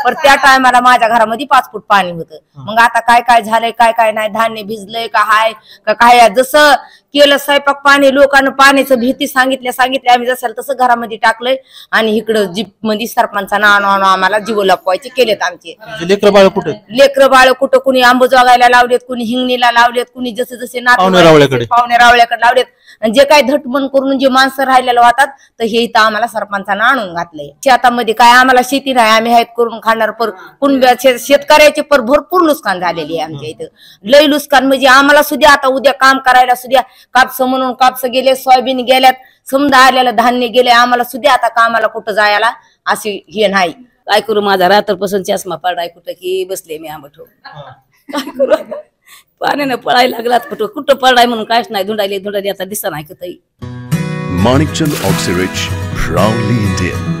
पण त्या टायमाला माझ्या घरामध्ये 5 फूट पाणी होतं. मग आता काय काय झालंय काय काय नाही, धान्य भिजलंय का हाय का काय, जसं केलं स्वयंपाक पाणी, लोकांना पाण्याचं भीती सांगितल्या आम्ही जसं तसं घरामध्ये टाकलंय आणि इकडं जीप मध्ये सरपंचानं आणून आम्हाला जीव लपवायचे केलेत आमचे. लेकरं बाळ कुठं कुणी आंबोजोगायला लावलेत, कुणी हिंगणीला लावलेत, कुणी जसे जसे पाहुणे रावळ्याकडे लावलेत. जे काही धटमन करून जे माणसं राहिलेलं होतात तर हे इथं आम्हाला सरपंचानं आणून घातलंय. शेतामध्ये काय आम्हाला शेती नाही, आम्ही आहेत करून खाणार. पर शेतकऱ्याचे पर भरपूर नुकसान झालेली आहे आमच्या इथं, लय नुकसान. म्हणजे आम्हाला सुद्धा आता उद्या काम करायला सुद्धा कापस म्हणून कापस गेले, सोयाबीन गेल्यात, समजा आलेलं धान्य गेले, आम्हाला सुद्धा आता कामाला कुठं जायला अशी हे नाही. काय करू, माझा रात्रपासून चष्मा पडाय कुठं की बसले मी आंबट. काय करू, पाण्यानं पळायला लागलात कुठं कुठं पडाय म्हणून काहीच नाही. धुंडायले आता दिसत नाही. Manikchand Oxyrich, proudly Indian.